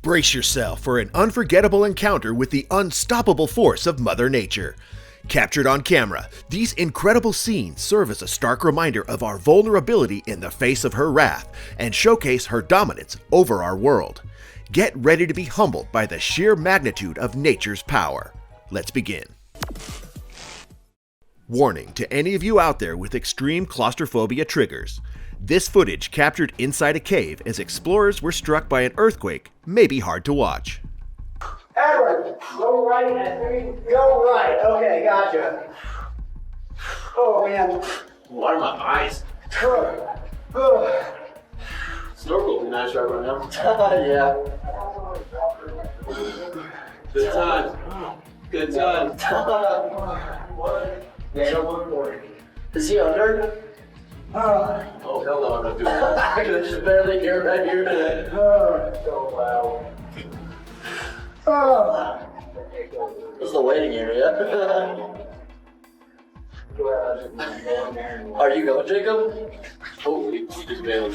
Brace yourself for an unforgettable encounter with the unstoppable force of Mother Nature. Captured on camera, these incredible scenes serve as a stark reminder of our vulnerability in the face of her wrath and showcase her dominance over our world. Get ready to be humbled by the sheer magnitude of nature's power. Let's begin. Warning to any of you out there with extreme claustrophobia triggers. This footage, captured inside a cave as explorers were struck by an earthquake, may be hard to watch. Edward, go right and go right. Okay, gotcha. Oh man. Water my eyes. Snorkel would be nice right now. Yeah. Good time. Good time. Is he under? Oh, hell no, I'm not doing that. I can just barely hear right here. So loud. This is the waiting area. Are you going, Jacob? Hopefully, he just bailed.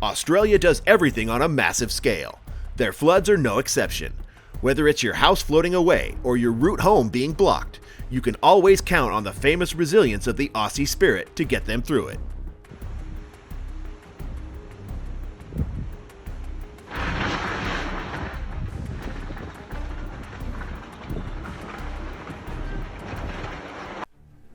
Australia does everything on a massive scale. Their floods are no exception. Whether it's your house floating away or your route home being blocked, you can always count on the famous resilience of the Aussie spirit to get them through it.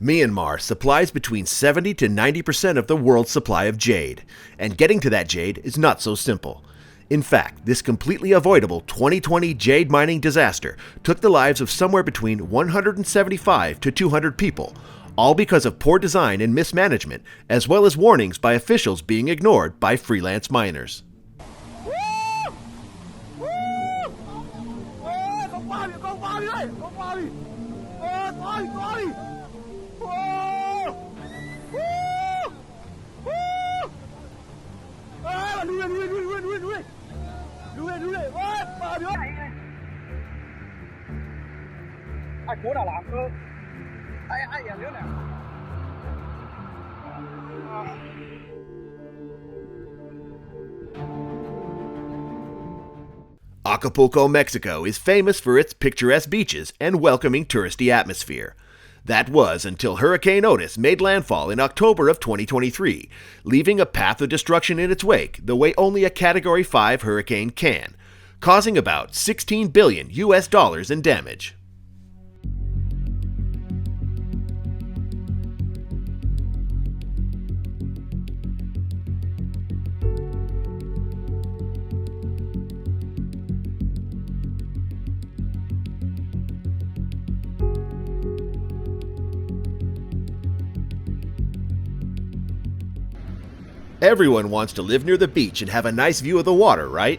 Myanmar supplies between 70 to 90% of the world's supply of jade, and getting to that jade is not so simple. In fact, this completely avoidable 2020 jade mining disaster took the lives of somewhere between 175 to 200 people, all because of poor design and mismanagement, as well as warnings by officials being ignored by freelance miners. Acapulco, Mexico is famous for its picturesque beaches and welcoming touristy atmosphere. That was until Hurricane Otis made landfall in October of 2023, leaving a path of destruction in its wake the way only a Category 5 hurricane can, causing about $16 billion in damage. Everyone wants to live near the beach and have a nice view of the water, right?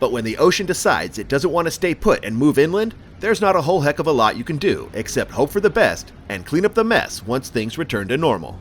But when the ocean decides it doesn't want to stay put and move inland, there's not a whole heck of a lot you can do except hope for the best and clean up the mess once things return to normal.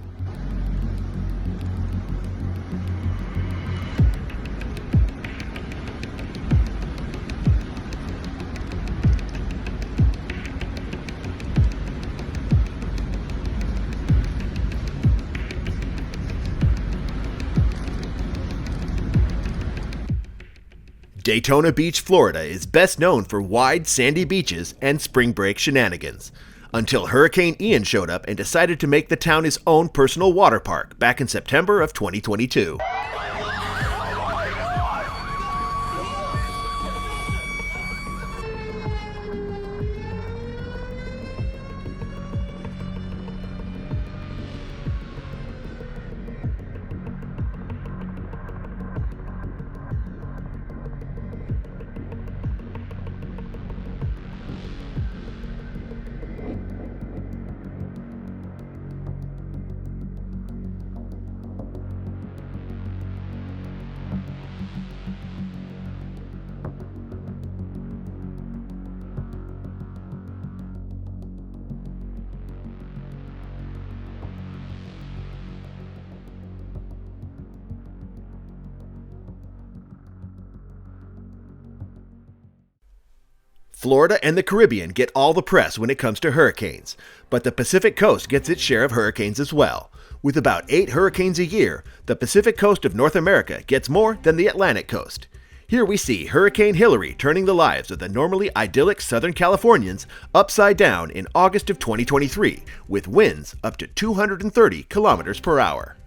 Daytona Beach, Florida is best known for wide, sandy beaches and spring break shenanigans, until Hurricane Ian showed up and decided to make the town his own personal water park back in September of 2022. Florida and the Caribbean get all the press when it comes to hurricanes, but the Pacific Coast gets its share of hurricanes as well. With about 8 hurricanes a year, the Pacific Coast of North America gets more than the Atlantic Coast. Here we see Hurricane Hilary turning the lives of the normally idyllic Southern Californians upside down in August of 2023, with winds up to 230 kilometers per hour.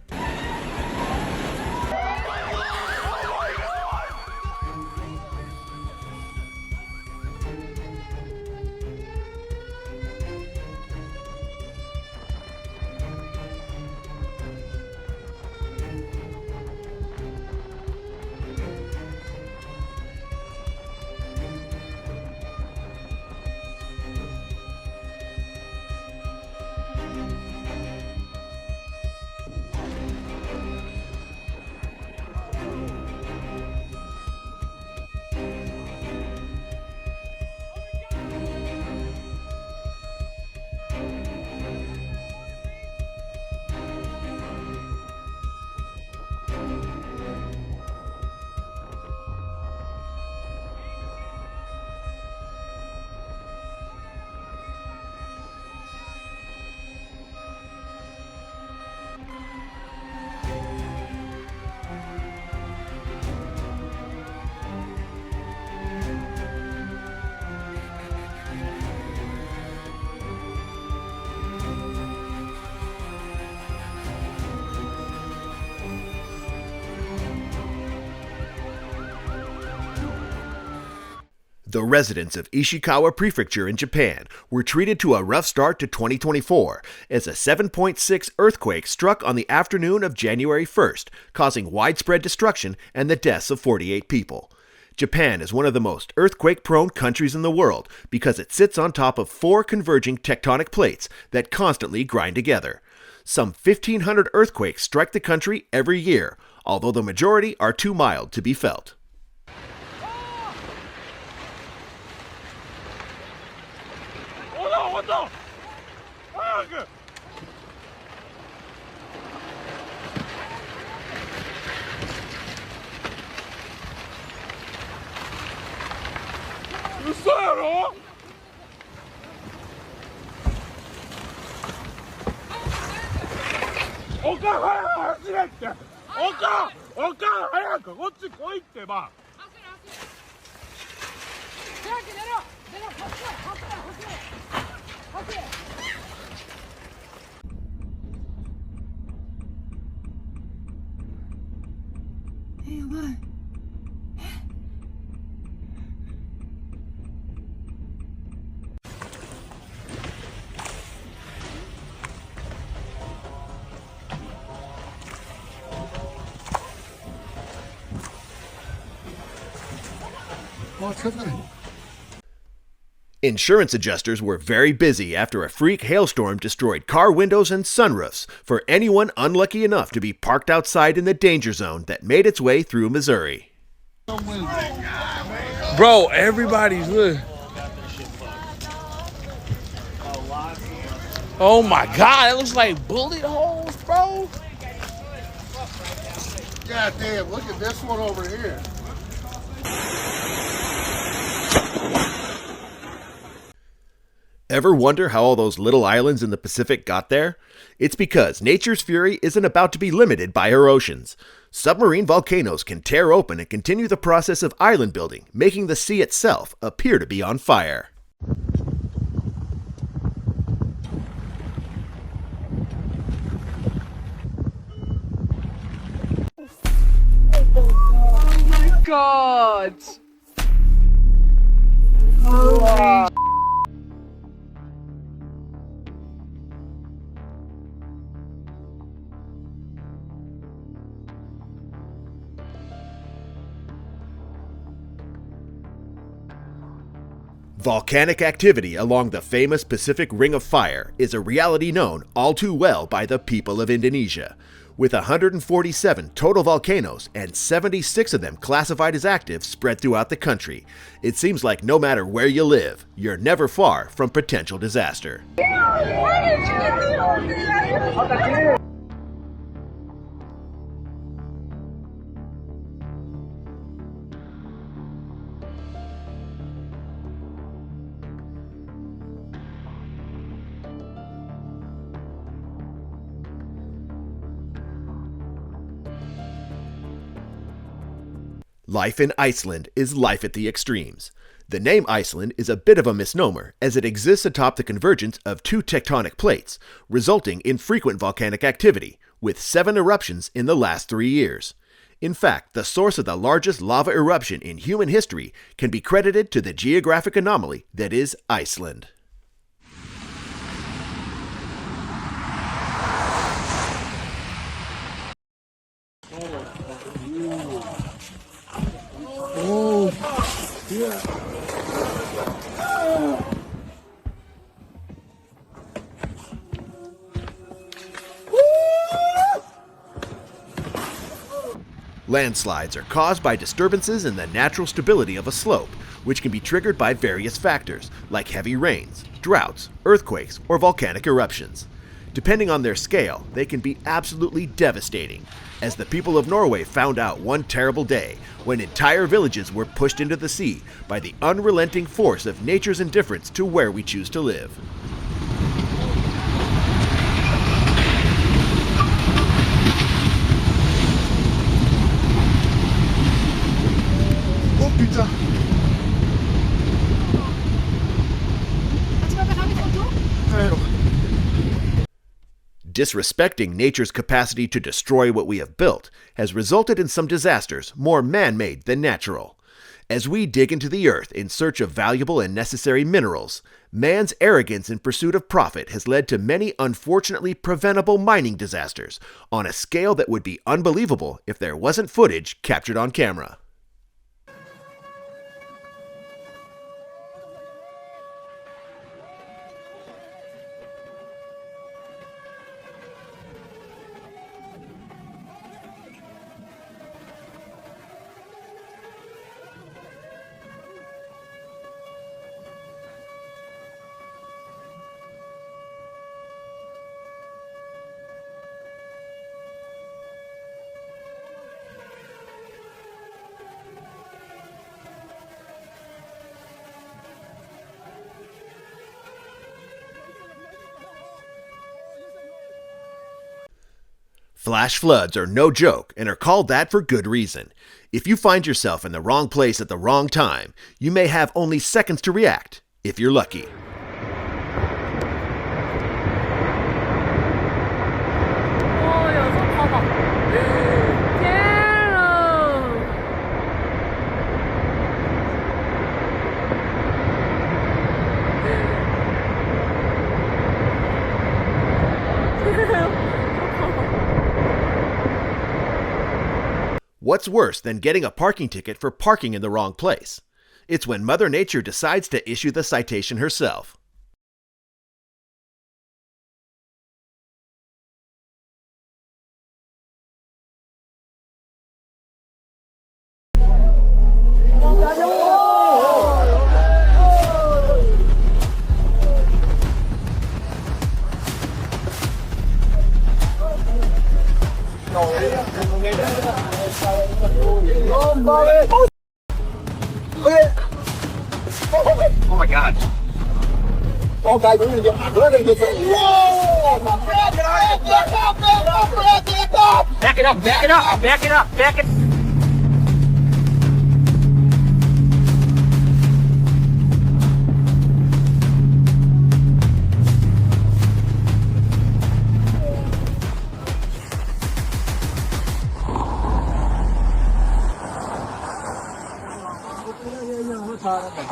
The residents of Ishikawa Prefecture in Japan were treated to a rough start to 2024 as a 7.6 earthquake struck on the afternoon of January 1st, causing widespread destruction and the deaths of 48 people. Japan is one of the most earthquake-prone countries in the world because it sits on top of 4 converging tectonic plates that constantly grind together. Some 1,500 earthquakes strike the country every year, although the majority are too mild to be felt. Insurance adjusters were very busy after a freak hailstorm destroyed car windows and sunroofs for anyone unlucky enough to be parked outside in the danger zone that made its way through Missouri. Bro, everybody's good. Oh my God, it looks like bullet holes, bro. God damn, look at this one over here. Ever wonder how all those little islands in the Pacific got there? It's because nature's fury isn't about to be limited by her oceans. Submarine volcanoes can tear open and continue the process of island building, making the sea itself appear to be on fire. God! Wow. Volcanic activity along the famous Pacific Ring of Fire is a reality known all too well by the people of Indonesia. With 147 total volcanoes and 76 of them classified as active spread throughout the country, it seems like no matter where you live, you're never far from potential disaster. Life in Iceland is life at the extremes. The name Iceland is a bit of a misnomer, as it exists atop the convergence of two tectonic plates, resulting in frequent volcanic activity, with 7 eruptions in the last 3 years. In fact, the source of the largest lava eruption in human history can be credited to the geographic anomaly that is Iceland. Landslides are caused by disturbances in the natural stability of a slope, which can be triggered by various factors, like heavy rains, droughts, earthquakes, or volcanic eruptions. Depending on their scale, they can be absolutely devastating, as the people of Norway found out one terrible day when entire villages were pushed into the sea by the unrelenting force of nature's indifference to where we choose to live. Disrespecting nature's capacity to destroy what we have built has resulted in some disasters more man-made than natural. As we dig into the earth in search of valuable and necessary minerals, man's arrogance in pursuit of profit has led to many unfortunately preventable mining disasters on a scale that would be unbelievable if there wasn't footage captured on camera. Flash floods are no joke and are called that for good reason. If you find yourself in the wrong place at the wrong time, you may have only seconds to react, if you're lucky. What's worse than getting a parking ticket for parking in the wrong place? It's when Mother Nature decides to issue the citation herself. Oh my God. Oh, guys, we're gonna get Whoa! Back it up, back it up, back it up, back it.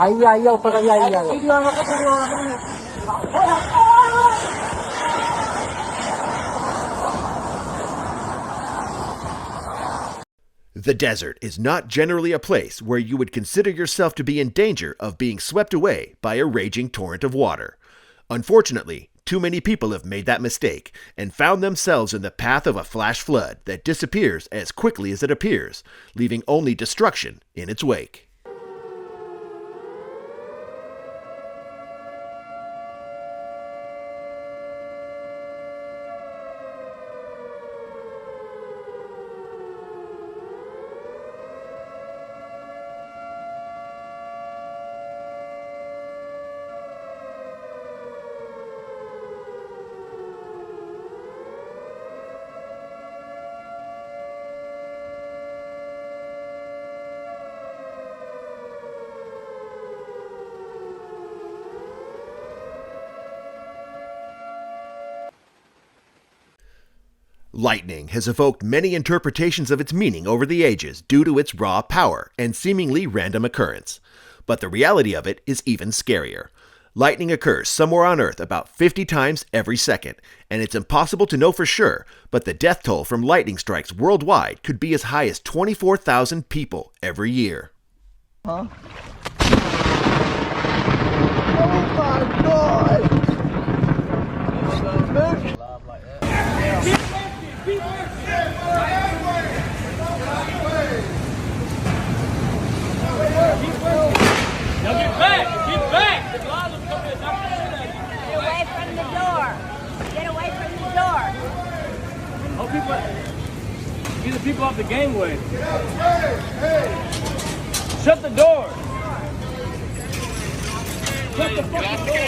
Ayaw para ayaw. The desert is not generally a place where you would consider yourself to be in danger of being swept away by a raging torrent of water. Unfortunately, too many people have made that mistake and found themselves in the path of a flash flood that disappears as quickly as it appears, leaving only destruction in its wake. Lightning has evoked many interpretations of its meaning over the ages due to its raw power and seemingly random occurrence. But the reality of it is even scarier. Lightning occurs somewhere on Earth about 50 times every second, and it's impossible to know for sure, but the death toll from lightning strikes worldwide could be as high as 24,000 people every year. Oh my God! Now get back! Get back! The laws are coming. Get away from the door. Get away from the door. Oh, people! Get the people off the gangway. Shut the door. Shut the fucking door.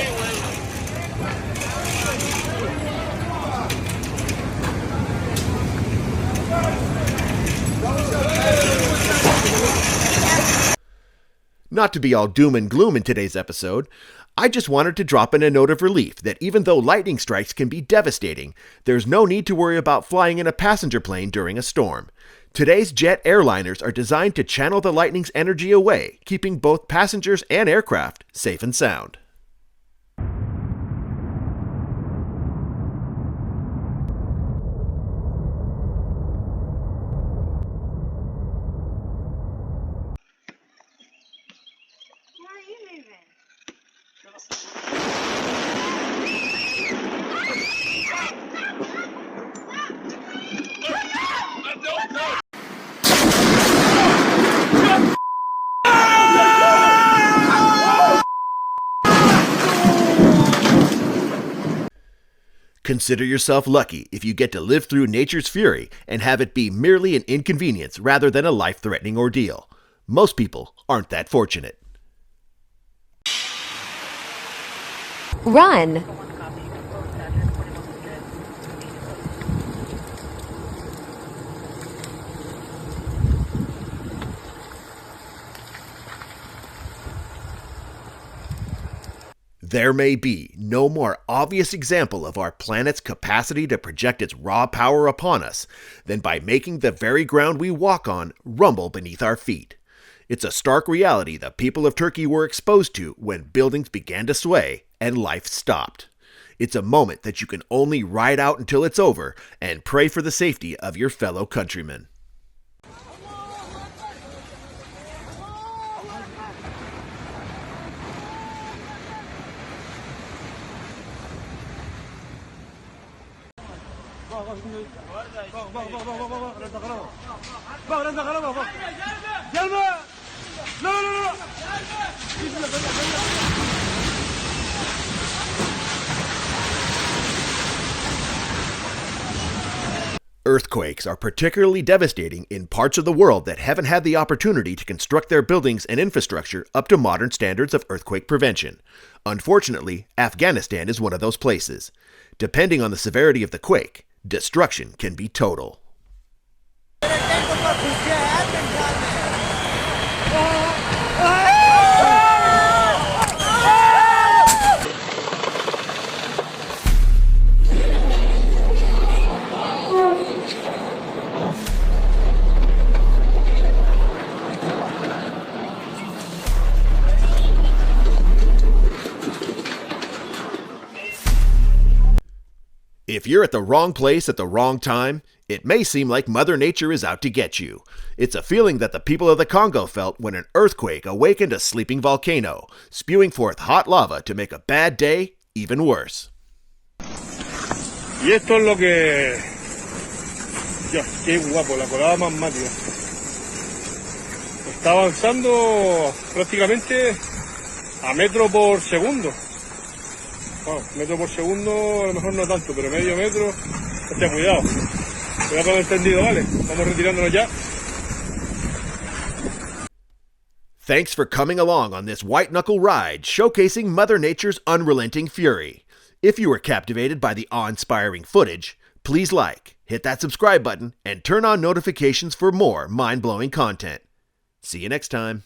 Not to be all doom and gloom in today's episode, I just wanted to drop in a note of relief that even though lightning strikes can be devastating, there's no need to worry about flying in a passenger plane during a storm. Today's jet airliners are designed to channel the lightning's energy away, keeping both passengers and aircraft safe and sound. Consider yourself lucky if you get to live through nature's fury and have it be merely an inconvenience rather than a life-threatening ordeal. Most people aren't that fortunate. Run! There may be no more obvious example of our planet's capacity to project its raw power upon us than by making the very ground we walk on rumble beneath our feet. It's a stark reality the people of Turkey were exposed to when buildings began to sway and life stopped. It's a moment that you can only ride out until it's over and pray for the safety of your fellow countrymen. Earthquakes are particularly devastating in parts of the world that haven't had the opportunity to construct their buildings and infrastructure up to modern standards of earthquake prevention. Unfortunately, Afghanistan is one of those places. Depending on the severity of the quake, destruction can be total. If you're at the wrong place at the wrong time, it may seem like Mother Nature is out to get you. It's a feeling that the people of the Congo felt when an earthquake awakened a sleeping volcano, spewing forth hot lava to make a bad day even worse. Y esto es lo que... Ya, qué guapo, la colada magmática. Está avanzando prácticamente a metro por segundo. Bueno, metro por segundo a lo mejor no tanto, pero medio metro. Hostia, cuidado. Cuidado con el tendido, vale. Vamos retirándonos ya. Thanks for coming along on this white-knuckle ride showcasing Mother Nature's unrelenting fury. If you were captivated by the awe-inspiring footage, please like, hit that subscribe button, and turn on notifications for more mind-blowing content. See you next time.